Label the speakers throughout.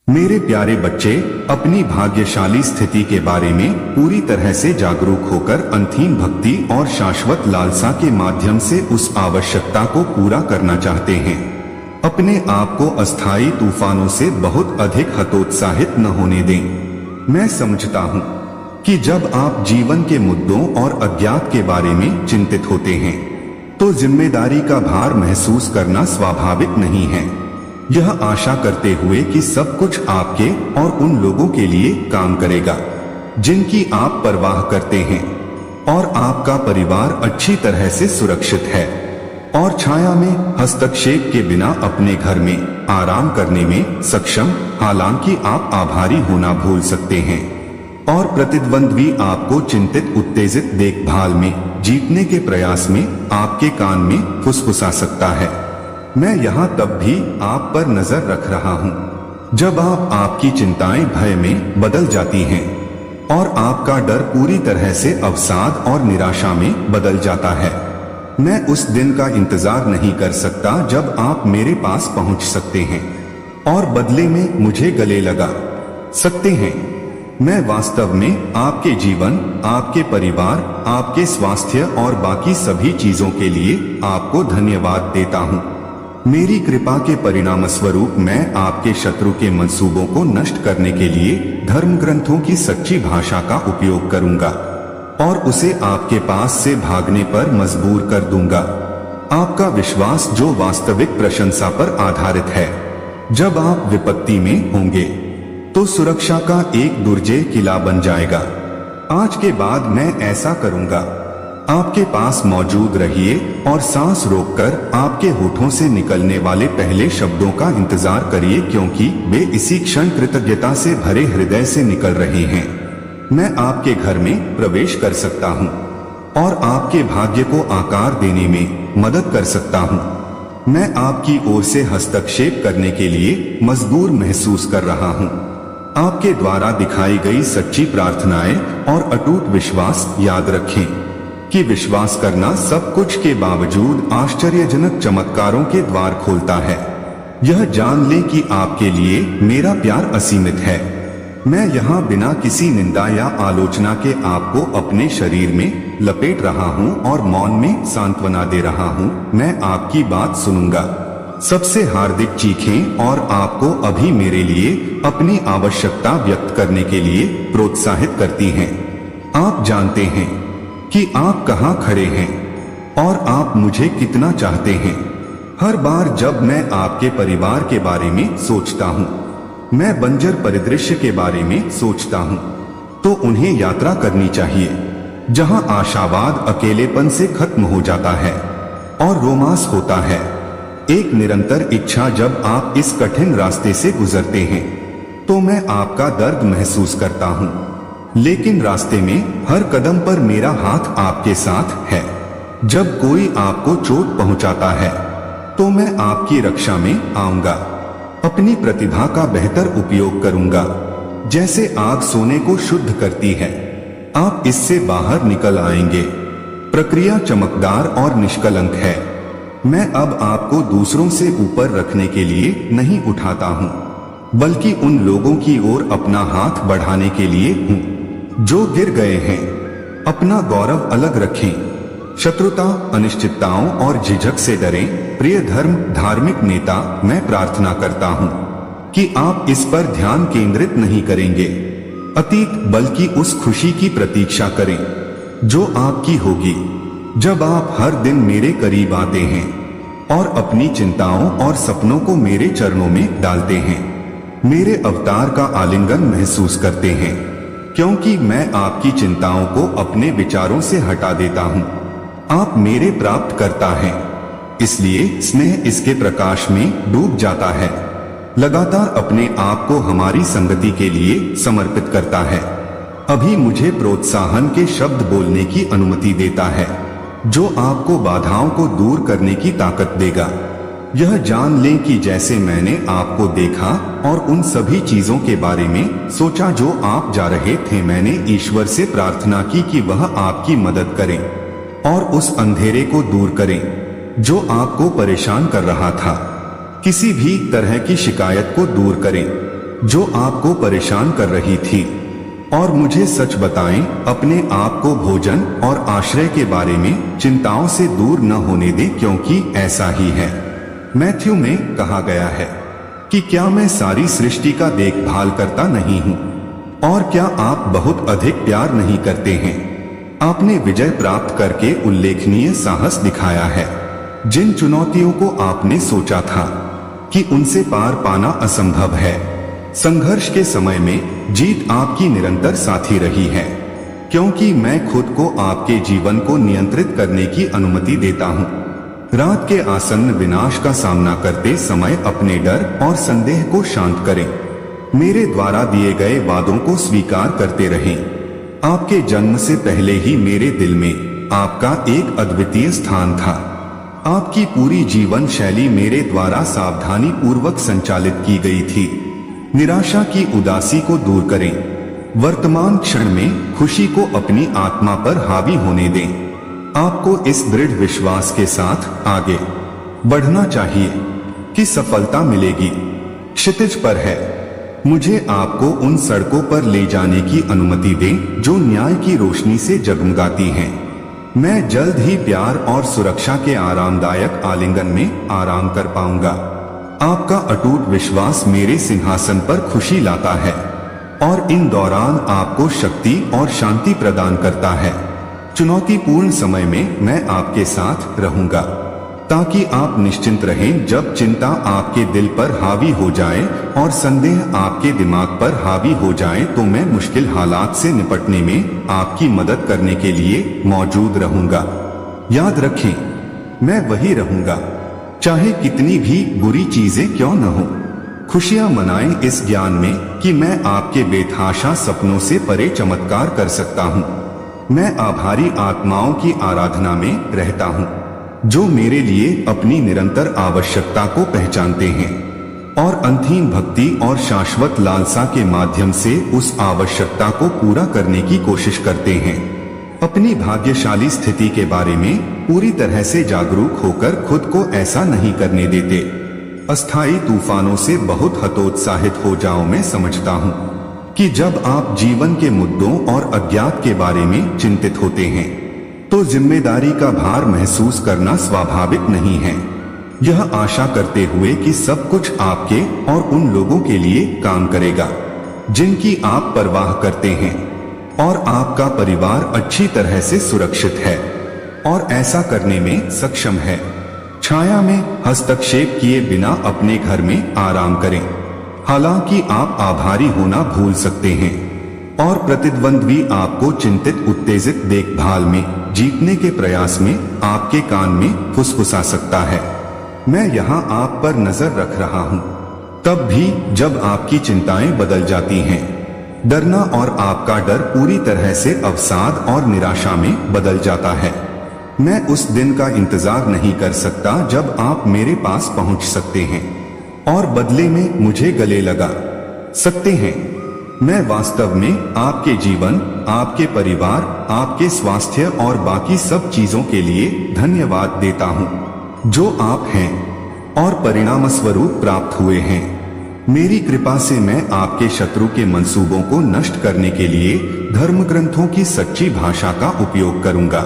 Speaker 1: मेरे प्यारे बच्चे, अपनी भाग्यशाली स्थिति के बारे में पूरी तरह से जागरूक होकर अंतहीन भक्ति और शाश्वत लालसा के माध्यम से उस आवश्यकता को पूरा करना चाहते हैं। अपने आप को अस्थायी तूफानों से बहुत अधिक हतोत्साहित न होने दें। मैं समझता हूँ कि जब आप जीवन के मुद्दों और अज्ञात के बारे में चिंतित होते हैं तो जिम्मेदारी का भार महसूस करना स्वाभाविक नहीं है। यह आशा करते हुए कि सब कुछ आपके और उन लोगों के लिए काम करेगा जिनकी आप परवाह करते हैं और आपका परिवार अच्छी तरह से सुरक्षित है और छाया में हस्तक्षेप के बिना अपने घर में आराम करने में सक्षम। हालांकि आप आभारी होना भूल सकते हैं और प्रतिद्वंद्वी आपको चिंतित उत्तेजित देखभाल में जीतने के प्रयास में आपके कान में फुसफुसा सकता है। मैं यहाँ तब भी आप पर नजर रख रहा हूँ जब आपकी चिंताएं भय में बदल जाती हैं और आपका डर पूरी तरह से अवसाद और निराशा में बदल जाता है। मैं उस दिन का इंतजार नहीं कर सकता जब आप मेरे पास पहुँच सकते हैं और बदले में मुझे गले लगा सकते हैं। मैं वास्तव में आपके जीवन, आपके परिवार, आपके स्वास्थ्य और बाकी सभी चीजों के लिए आपको धन्यवाद देता हूँ। मेरी कृपा के परिणाम स्वरूप मैं आपके शत्रु के मंसूबों को नष्ट करने के लिए धर्म ग्रंथों की सच्ची भाषा का उपयोग करूंगा और उसे आपके पास से भागने पर मजबूर कर दूंगा। आपका विश्वास जो वास्तविक प्रशंसा पर आधारित है। जब आप विपत्ति में होंगे तो सुरक्षा का एक दुर्जय किला बन जाएगा। आज के बाद मैं ऐसा करूंगा। आपके पास मौजूद रहिए और सांस रोककर आपके होठों से निकलने वाले पहले शब्दों का इंतजार करिए, क्योंकि वे इसी क्षण कृतज्ञता से भरे हृदय से निकल रहे हैं। मैं आपके घर में प्रवेश कर सकता हूँ और आपके भाग्य को आकार देने में मदद कर सकता हूँ। मैं आपकी ओर से हस्तक्षेप करने के लिए मजबूर महसूस कर रहा हूँ। आपके द्वारा दिखाई गई सच्ची प्रार्थनाएं और अटूट विश्वास याद रखें कि विश्वास करना सब कुछ के बावजूद आश्चर्यजनक चमत्कारों के द्वार खोलता है। यह जान लें कि आपके लिए मेरा प्यार असीमित है। मैं यहाँ बिना किसी निंदा या आलोचना के आपको अपने शरीर में लपेट रहा हूँ और मौन में सांत्वना दे रहा हूँ। मैं आपकी बात सुनूंगा। सबसे हार्दिक चीखें और आपको अभी मेरे लिए अपनी आवश्यकता व्यक्त करने के लिए प्रोत्साहित करती हैं। आप जानते हैं कि आप कहाँ खड़े हैं और आप मुझे कितना चाहते हैं। हर बार जब मैं आपके परिवार के बारे में सोचता हूँ, मैं बंजर परिदृश्य के बारे में सोचता हूँ, तो उन्हें यात्रा करनी चाहिए जहाँ आशावाद अकेलेपन से खत्म हो जाता है और रोमांस होता है। एक निरंतर इच्छा। जब आप इस कठिन रास्ते से गुजरते हैं तो मैं आपका दर्द महसूस करता हूँ, लेकिन रास्ते में हर कदम पर मेरा हाथ आपके साथ है। जब कोई आपको चोट पहुंचाता है तो मैं आपकी रक्षा में आऊंगा। अपनी प्रतिभा का बेहतर उपयोग करूंगा। जैसे आग सोने को शुद्ध करती है, आप इससे बाहर निकल आएंगे। प्रक्रिया चमकदार और निष्कलंक है। मैं अब आपको दूसरों से ऊपर रखने के लिए नहीं उठाता हूँ, बल्कि उन लोगों की ओर अपना हाथ बढ़ाने के लिए हूँ जो गिर गए हैं। अपना गौरव अलग रखें। शत्रुता, अनिश्चितताओं और झिझक से डरें। प्रिय धार्मिक नेता, मैं प्रार्थना करता हूं कि आप इस पर ध्यान केंद्रित नहीं करेंगे अतीत, बल्कि उस खुशी की प्रतीक्षा करें जो आपकी होगी जब आप हर दिन मेरे करीब आते हैं और अपनी चिंताओं और सपनों को मेरे चरणों में डालते हैं। मेरे अवतार का आलिंगन महसूस करते हैं, क्योंकि मैं आपकी चिंताओं को अपने विचारों से हटा देता हूँ। आप मेरे प्राप्त करता हैं, इसलिए स्नेह इसके प्रकाश में डूब जाता है। लगातार अपने आप को हमारी संगति के लिए समर्पित करता है। अभी मुझे प्रोत्साहन के शब्द बोलने की अनुमति देता है जो आपको बाधाओं को दूर करने की ताकत देगा। यह जान लें कि जैसे मैंने आपको देखा और उन सभी चीजों के बारे में सोचा जो आप जा रहे थे, मैंने ईश्वर से प्रार्थना की कि वह आपकी मदद करें और उस अंधेरे को दूर करें जो आपको परेशान कर रहा था। किसी भी तरह की शिकायत को दूर करें जो आपको परेशान कर रही थी। और मुझे सच बताएं, अपने आप को भोजन और आश्रय के बारे में चिंताओं से दूर न होने दें, क्योंकि ऐसा ही है। मैथ्यू में कहा गया है कि क्या मैं सारी सृष्टि का देखभाल करता नहीं हूँ? और क्या आप बहुत अधिक प्यार नहीं करते हैं? आपने विजय प्राप्त करके उल्लेखनीय साहस दिखाया है। जिन चुनौतियों को आपने सोचा था कि उनसे पार पाना असंभव है, संघर्ष के समय में जीत आपकी निरंतर साथी रही है। क्योंकि मैं खुद को आपके जीवन को नियंत्रित करने की अनुमति देता हूँ। रात के आसन्न विनाश का सामना करते समय अपने डर और संदेह को शांत करें। मेरे द्वारा दिए गए वादों को स्वीकार करते रहें। आपके जन्म से पहले ही मेरे दिल में आपका एक अद्वितीय स्थान था। आपकी पूरी जीवन शैली मेरे द्वारा सावधानी पूर्वक संचालित की गई थी। निराशा की उदासी को दूर करें। वर्तमान क्षण में खुशी को अपनी आत्मा पर हावी होने दें। आपको इस दृढ़ विश्वास के साथ आगे बढ़ना चाहिए कि सफलता मिलेगी, क्षितिज पर है। मुझे आपको उन सड़कों पर ले जाने की अनुमति दें जो न्याय की रोशनी से जगमगाती हैं। मैं जल्द ही प्यार और सुरक्षा के आरामदायक आलिंगन में आराम कर पाऊंगा। आपका अटूट विश्वास मेरे सिंहासन पर खुशी लाता है और इन दौरान आपको शक्ति और शांति प्रदान करता है। चुनौतीपूर्ण समय में मैं आपके साथ रहूंगा ताकि आप निश्चिंत रहें। जब चिंता आपके दिल पर हावी हो जाए और संदेह आपके दिमाग पर हावी हो जाए, तो मैं मुश्किल हालात से निपटने में आपकी मदद करने के लिए मौजूद रहूंगा। याद रखें, मैं वही रहूंगा, चाहे कितनी भी बुरी चीजें क्यों न हो। खुशियां मनाएं इस ज्ञान में कि मैं आपके बेतहाशा सपनों से परे चमत्कार कर सकता हूं। मैं आभारी आत्माओं की आराधना में रहता हूं जो मेरे लिए अपनी निरंतर आवश्यकता को पहचानते हैं और अंतहीन भक्ति और शाश्वत लालसा के माध्यम से उस आवश्यकता को पूरा करने की कोशिश करते हैं। अपनी भाग्यशाली स्थिति के बारे में पूरी तरह से जागरूक होकर खुद को ऐसा नहीं करने देते। अस्थायी तूफानों से बहुत हतोत्साहित हो जाओ। मैं समझता हूँ कि जब आप जीवन के मुद्दों और अज्ञात के बारे में चिंतित होते हैं तो जिम्मेदारी का भार महसूस करना स्वाभाविक नहीं है। यह आशा करते हुए कि सब कुछ आपके और उन लोगों के लिए काम करेगा जिनकी आप परवाह करते हैं और आपका परिवार अच्छी तरह से सुरक्षित है और ऐसा करने में सक्षम है। छाया में हस्तक्षेप किए बिना अपने घर में आराम करें। हालांकि आप आभारी होना भूल सकते हैं और प्रतिद्वंद्वी आपको चिंतित उत्तेजित देखभाल में जीतने के प्रयास में आपके कान में फुसफुसा सकता है। मैं यहाँ आप पर नजर रख रहा हूँ, तब भी जब आपकी चिंताएं बदल जाती हैं। डरना और आपका डर पूरी तरह से अवसाद और निराशा में बदल जाता है। मैं उस दिन का इंतजार नहीं कर सकता जब आप मेरे पास पहुंच सकते हैं और बदले में मुझे गले लगा सकते हैं। मैं वास्तव में आपके जीवन, आपके परिवार, आपके स्वास्थ्य और बाकी सब चीजों के लिए धन्यवाद देता हूं जो आप हैं और परिणाम स्वरूप प्राप्त हुए हैं। मेरी कृपा से मैं आपके शत्रु के मंसूबों को नष्ट करने के लिए धर्म ग्रंथों की सच्ची भाषा का उपयोग करूंगा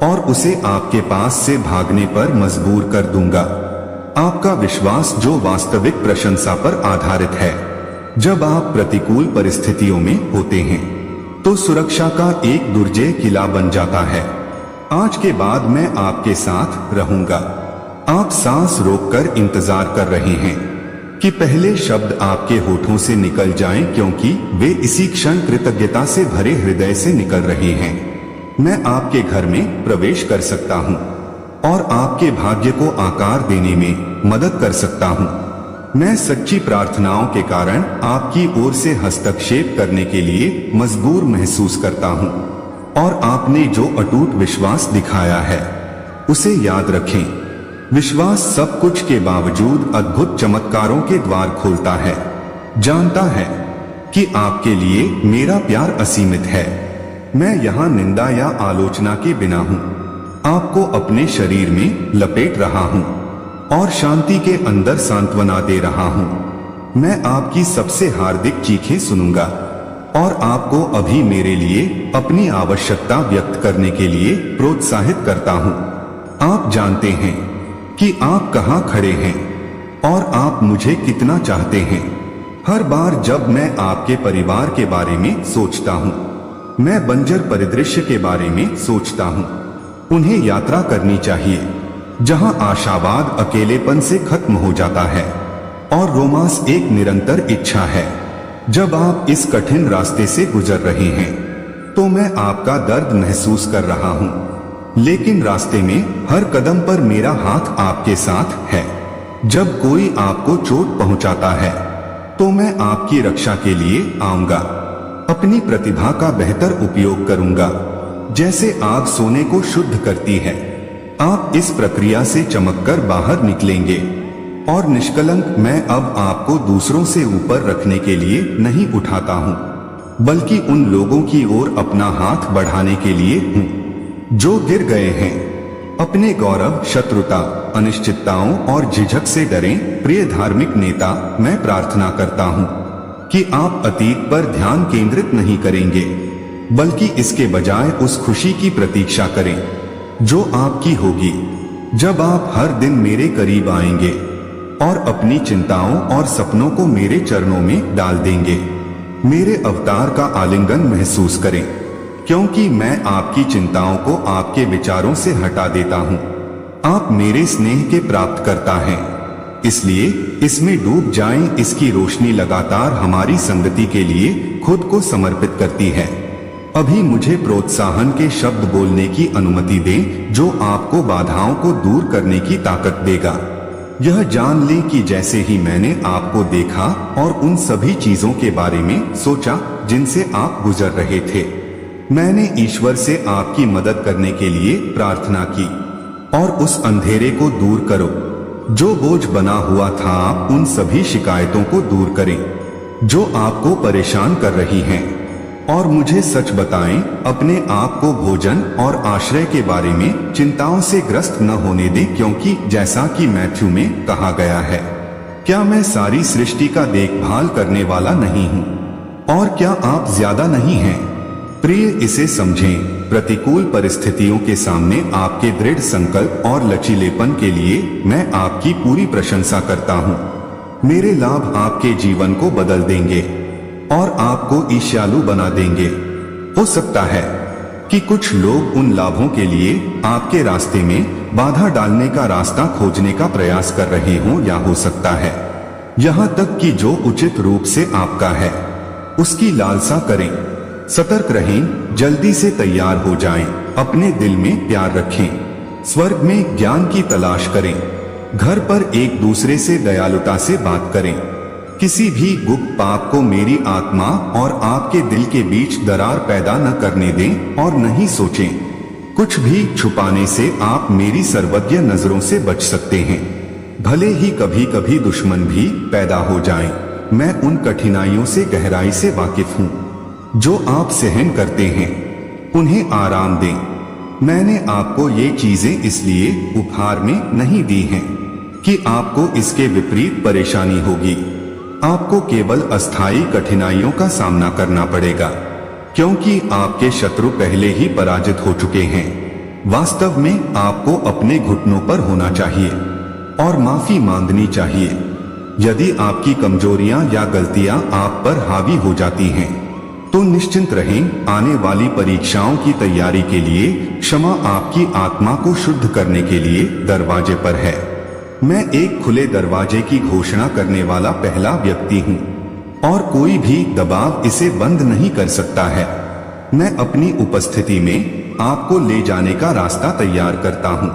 Speaker 1: और उसे आपके पास से भागने पर मजबूर कर दूंगा। आपका विश्वास जो वास्तविक प्रशंसा पर आधारित है। जब आप प्रतिकूल परिस्थितियों में होते हैं तो सुरक्षा का एक दुर्जय किला बन जाता है। आज के बाद मैं आपके साथ रहूंगा। आप सांस रोककर इंतजार कर रहे हैं कि पहले शब्द आपके होठों से निकल जाएं, क्योंकि वे इसी क्षण कृतज्ञता से भरे हृदय से निकल रहे हैं। मैं आपके घर में प्रवेश कर सकता हूं और आपके भाग्य को आकार देने में मदद कर सकता हूं। मैं सच्ची प्रार्थनाओं के कारण आपकी ओर से हस्तक्षेप करने के लिए मजबूर महसूस करता हूं और आपने जो अटूट विश्वास दिखाया है उसे याद रखें। विश्वास सब कुछ के बावजूद अद्भुत चमत्कारों के द्वार खोलता है। जानता है कि आपके लिए मेरा प्यार असीमित है। मैं यहाँ निंदा या आलोचना के बिना हूँ। आपको अपने शरीर में लपेट रहा हूँ और शांति के अंदर सांत्वना दे रहा हूँ। मैं आपकी सबसे हार्दिक चीखें सुनूंगा और आपको अभी मेरे लिए अपनी आवश्यकता व्यक्त करने के लिए प्रोत्साहित करता हूँ। आप जानते हैं कि आप कहाँ खड़े हैं और आप मुझे कितना चाहते हैं। हर बार जब मैं आपके परिवार के बारे में सोचता हूँ, मैं बंजर परिदृश्य के बारे में सोचता हूँ। उन्हें यात्रा करनी चाहिए जहाँ आशावाद अकेलेपन से खत्म हो जाता है और रोमांस एक निरंतर इच्छा है। जब आप इस कठिन रास्ते से गुजर रहे हैं तो मैं आपका दर्द महसूस कर रहा हूँ, लेकिन रास्ते में हर कदम पर मेरा हाथ आपके साथ है। जब कोई आपको चोट पहुंचाता है तो मैं आपकी रक्षा के लिए आऊंगा। अपनी प्रतिभा का बेहतर उपयोग करूंगा, जैसे आग सोने को शुद्ध करती है। आप इस प्रक्रिया से चमककर बाहर निकलेंगे और निष्कलंक मैं अब आपको दूसरों से ऊपर रखने के लिए नहीं उठाता हूँ, बल्कि उन लोगों की ओर अपना हाथ बढ़ाने के लिए हूँ जो गिर गए हैं। अपने गौरव, शत्रुता, अनिश्चितताओं और झिझक से डरें प्रिय धार्मिक नेता, मैं प्रार्थना करता हूँ कि आप अतीत पर ध्यान केंद्रित नहीं करेंगे, बल्कि इसके बजाय उस खुशी की प्रतीक्षा करें जो आपकी होगी जब आप हर दिन मेरे करीब आएंगे और अपनी चिंताओं और सपनों को मेरे चरणों में डाल देंगे। मेरे अवतार का आलिंगन महसूस करें, क्योंकि मैं आपकी चिंताओं को आपके विचारों से हटा देता हूँ। आप मेरे स्नेह के प्राप्त करता हैं, इसलिए इसमें डूब जाएं। इसकी रोशनी लगातार हमारी संगति के लिए खुद को समर्पित करती है। अभी मुझे प्रोत्साहन के शब्द बोलने की अनुमति दें जो आपको बाधाओं को दूर करने की ताकत देगा। यह जान लें कि जैसे ही मैंने आपको देखा और उन सभी चीजों के बारे में सोचा जिनसे आप गुजर रहे थे, मैंने ईश्वर से आपकी मदद करने के लिए प्रार्थना की और उस अंधेरे को दूर करो जो बोझ बना हुआ था। आप उन सभी शिकायतों को दूर करें जो आपको परेशान कर रही हैं और मुझे सच बताएं। अपने आप को भोजन और आश्रय के बारे में चिंताओं से ग्रस्त न होने दें, क्योंकि जैसा कि मैथ्यू में कहा गया है, क्या मैं सारी सृष्टि का देखभाल करने वाला नहीं हूँ और क्या आप ज्यादा नहीं हैं। प्रिय, इसे समझें। प्रतिकूल परिस्थितियों के सामने आपके दृढ़ संकल्प और लचीलेपन के लिए मैं आपकी पूरी प्रशंसा करता हूँ। मेरे लाभ आपके जीवन को बदल देंगे और आपको ईर्ष्यालु बना देंगे। हो सकता है कि कुछ लोग उन लाभों के लिए आपके रास्ते में बाधा डालने का रास्ता खोजने का प्रयास कर रहे हों, या हो सकता है यहाँ तक कि जो उचित रूप से आपका है उसकी लालसा करें। सतर्क रहें, जल्दी से तैयार हो जाएं, अपने दिल में प्यार रखें, स्वर्ग में ज्ञान की तलाश करें, घर पर एक दूसरे से दयालुता से बात करें। किसी भी गुप्त पाप को मेरी आत्मा और आपके दिल के बीच दरार पैदा न करने दें और नहीं सोचें। कुछ भी छुपाने से आप मेरी सर्वज्ञ नजरों से बच सकते हैं, भले ही कभी कभी दुश्मन भी पैदा हो जाएं। मैं उन कठिनाइयों से गहराई से वाकिफ हूँ जो आप सहन करते हैं, उन्हें आराम दें। मैंने आपको ये चीजें इसलिए उपहार में नहीं दी हैं कि आपको इसके विपरीत परेशानी होगी। आपको केवल अस्थायी कठिनाइयों का सामना करना पड़ेगा, क्योंकि आपके शत्रु पहले ही पराजित हो चुके हैं। वास्तव में आपको अपने घुटनों पर होना चाहिए और माफी मांगनी चाहिए यदि आपकी कमजोरियां या गलतियां आप पर हावी हो जाती हैं। तो निश्चिंत रहें, आने वाली परीक्षाओं की तैयारी के लिए क्षमा आपकी आत्मा को शुद्ध करने के लिए दरवाजे पर है। मैं एक खुले दरवाजे की घोषणा करने वाला पहला व्यक्ति हूँ और कोई भी दबाव इसे बंद नहीं कर सकता है। मैं अपनी उपस्थिति में आपको ले जाने का रास्ता तैयार करता हूँ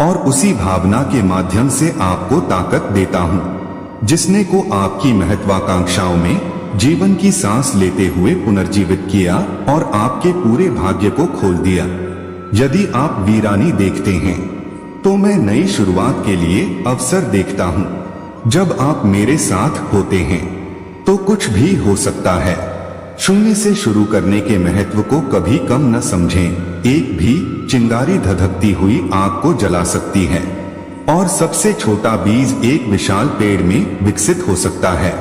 Speaker 1: और उसी भावना के माध्यम से आपको ताकत देता हूँ जिसने को आपकी महत्वाकांक्षाओं में जीवन की सांस लेते हुए पुनर्जीवित किया और आपके पूरे भाग्य को खोल दिया। यदि आप वीरानी देखते हैं तो मैं नई शुरुआत के लिए अवसर देखता हूँ। जब आप मेरे साथ होते हैं तो कुछ भी हो सकता है। शून्य से शुरू करने के महत्व को कभी कम न समझें। एक भी चिंगारी धधकती हुई आग को जला सकती है। और सबसे छोटा बीज एक विशाल पेड़ में विकसित हो सकता है,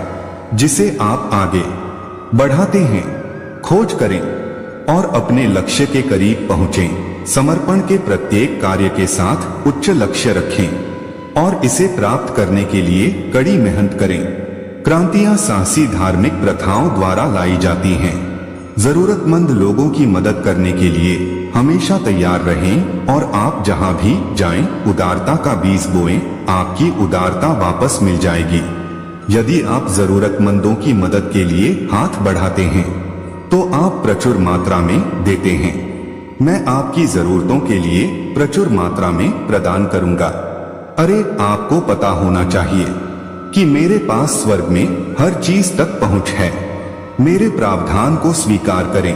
Speaker 1: जिसे आप आगे बढ़ाते हैं, खोज करें और अपने लक्ष्य के करीब पहुंचें। समर्पण के प्रत्येक कार्य के साथ उच्च लक्ष्य रखें और इसे प्राप्त करने के लिए कड़ी मेहनत करें। क्रांतियां साहसी धार्मिक प्रथाओं द्वारा लाई जाती हैं। जरूरतमंद लोगों की मदद करने के लिए हमेशा तैयार रहें और आप जहां भी जाएं, उदारता का बीज बोएं, आपकी उदारता वापस मिल जाएगी। यदि आप जरूरतमंदों की मदद के लिए हाथ बढ़ाते हैं तो आप प्रचुर मात्रा में देते हैं। मैं आपकी जरूरतों के लिए प्रचुर मात्रा में प्रदान करूंगा। अरे, आपको पता होना चाहिए कि मेरे पास स्वर्ग में हर चीज तक पहुंच है। मेरे प्रावधान को स्वीकार करें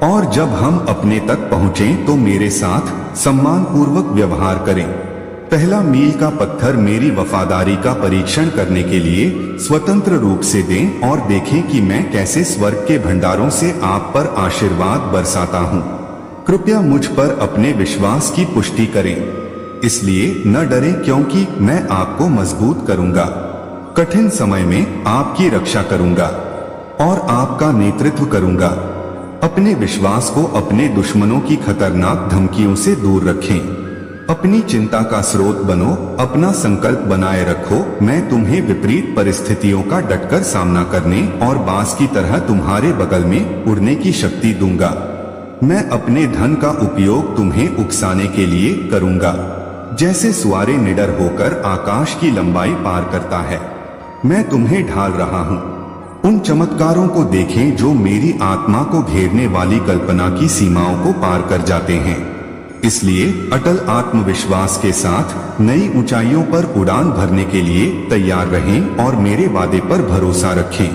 Speaker 1: और जब हम अपने तक पहुंचें तो मेरे साथ सम्मान पूर्वक व्यवहार करें। पहला मील का पत्थर मेरी वफादारी का परीक्षण करने के लिए स्वतंत्र रूप से दें और देखें कि मैं कैसे स्वर्ग के भंडारों से आप पर आशीर्वाद बरसाता हूं। कृपया मुझ पर अपने विश्वास की पुष्टि करें, इसलिए न डरें क्योंकि मैं आपको मजबूत करूंगा। कठिन समय में आपकी रक्षा करूंगा और आपका नेतृत्व करूंगा। अपने विश्वास को अपने दुश्मनों की खतरनाक धमकियों से दूर रखें। अपनी चिंता का स्रोत बनो, अपना संकल्प बनाए रखो। मैं तुम्हें विपरीत परिस्थितियों का डटकर सामना करने और बाज की तरह तुम्हारे बगल में उड़ने की शक्ति दूंगा। मैं अपने धन का उपयोग तुम्हें उकसाने के लिए करूंगा, जैसे सुआरे निडर होकर आकाश की लंबाई पार करता है। मैं तुम्हें ढाल रहा हूं। उन चमत्कारों को देखें जो मेरी आत्मा को घेरने वाली कल्पना की सीमाओं को पार कर जाते हैं। इसलिए अटल आत्मविश्वास के साथ नई ऊंचाइयों पर उड़ान भरने के लिए तैयार रहें और मेरे वादे पर भरोसा रखें,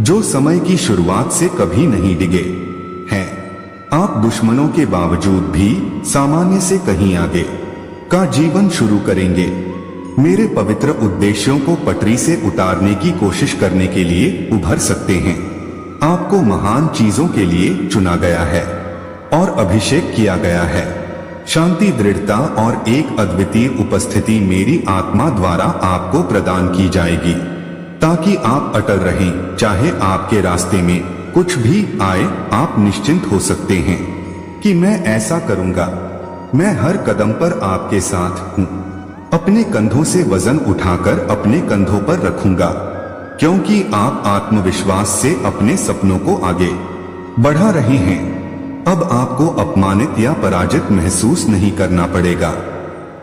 Speaker 1: जो समय की शुरुआत से कभी नहीं डिगे हैं। आप दुश्मनों के बावजूद भी सामान्य से कहीं आगे का जीवन शुरू करेंगे। मेरे पवित्र उद्देश्यों को पटरी से उतारने की कोशिश करने के लिए उभर सकते हैं। आपको महान चीजों के लिए चुना गया है और अभिषेक किया गया है। शांति, दृढ़ता और एक अद्वितीय उपस्थिति मेरी आत्मा द्वारा आपको प्रदान की जाएगी, ताकि आप अटल रहें। चाहे आपके रास्ते में कुछ भी आए, आप निश्चिंत हो सकते हैं कि मैं ऐसा करूंगा। मैं हर कदम पर आपके साथ हूं। अपने कंधों से वजन उठाकर अपने कंधों पर रखूंगा, क्योंकि आप आत्मविश्वास से अपने सपनों को आगे बढ़ा रहे हैं। अब आपको अपमानित या पराजित महसूस नहीं करना पड़ेगा।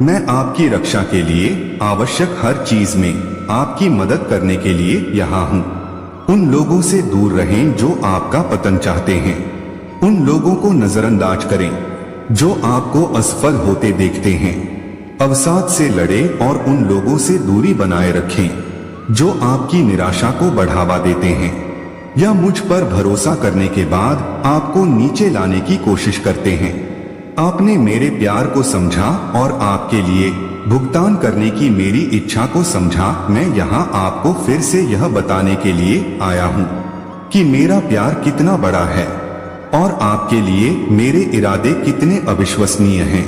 Speaker 1: मैं आपकी रक्षा के लिए आवश्यक हर चीज में आपकी मदद करने के लिए यहाँ हूँ। उन लोगों से दूर रहें जो आपका पतन चाहते हैं। उन लोगों को नजरअंदाज करें जो आपको असफल होते देखते हैं। अवसाद से लड़ें और उन लोगों से दूरी बनाए रखें जो आपकी निराशा को बढ़ावा देते हैं या मुझ पर भरोसा करने के बाद आपको नीचे लाने की कोशिश करते हैं। आपने मेरे प्यार को समझा और आपके लिए भुगतान करने की मेरी इच्छा को समझा। मैं यहाँ आपको फिर से यह बताने के लिए आया हूँ कि मेरा प्यार कितना बड़ा है और आपके लिए मेरे इरादे कितने अविश्वसनीय हैं।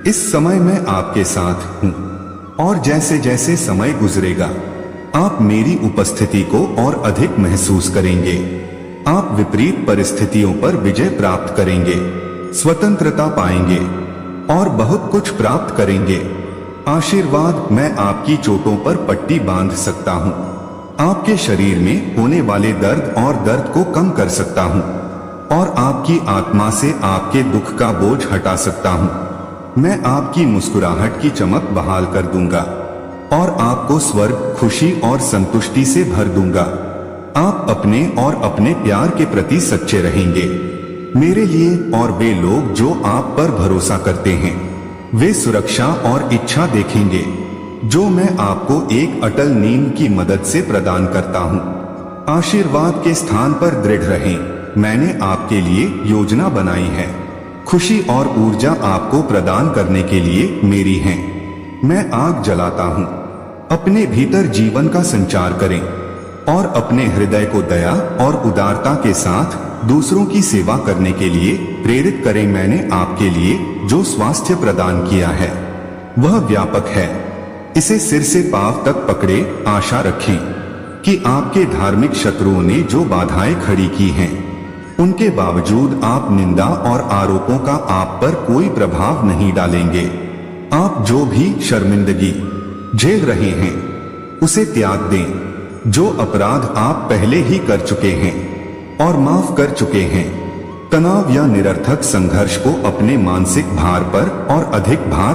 Speaker 1: इस समय मैं आपके साथ हूँ और जैसे जैसे समय गुजरेगा आप मेरी उपस्थिति को और अधिक महसूस करेंगे। आप विपरीत परिस्थितियों पर विजय प्राप्त करेंगे, स्वतंत्रता पाएंगे और बहुत कुछ प्राप्त करेंगे। आशीर्वाद, मैं आपकी चोटों पर पट्टी बांध सकता हूँ, आपके शरीर में होने वाले दर्द और दर्द को कम कर सकता हूँ और आपकी आत्मा से आपके दुख का बोझ हटा सकता हूँ। मैं आपकी मुस्कुराहट की चमक बहाल कर दूंगा और आपको स्वर्ग, खुशी और संतुष्टि से भर दूंगा। आप अपने और अपने प्यार के प्रति सच्चे रहेंगे मेरे लिए, और वे लोग जो आप पर भरोसा करते हैं वे सुरक्षा और इच्छा देखेंगे जो मैं आपको एक अटल नींद की मदद से प्रदान करता हूँ। आशीर्वाद के स्थान पर दृढ़ रहें। मैंने आपके लिए योजना बनाई है। खुशी और ऊर्जा आपको प्रदान करने के लिए मेरी है। मैं आग जलाता हूँ। अपने भीतर जीवन का संचार करें और अपने हृदय को दया और उदारता के साथ दूसरों की सेवा करने के लिए प्रेरित करें। मैंने आपके लिए जो स्वास्थ्य प्रदान किया है वह व्यापक है इसे सिर से पांव तक पकड़े आशा रखें कि आपके धार्मिक शत्रुओं ने जो बाधाएं खड़ी की हैं, उनके बावजूद आप निंदा और आरोपों का आप पर कोई प्रभाव नहीं डालेंगे। आप जो भी शर्मिंदगी झेल रहे हैं उसे त्याग दें। जो अपराध आप पहले ही कर चुके हैं और माफ कर चुके हैं, तनाव या निरर्थक संघर्ष को अपने मानसिक भार पर और अधिक भार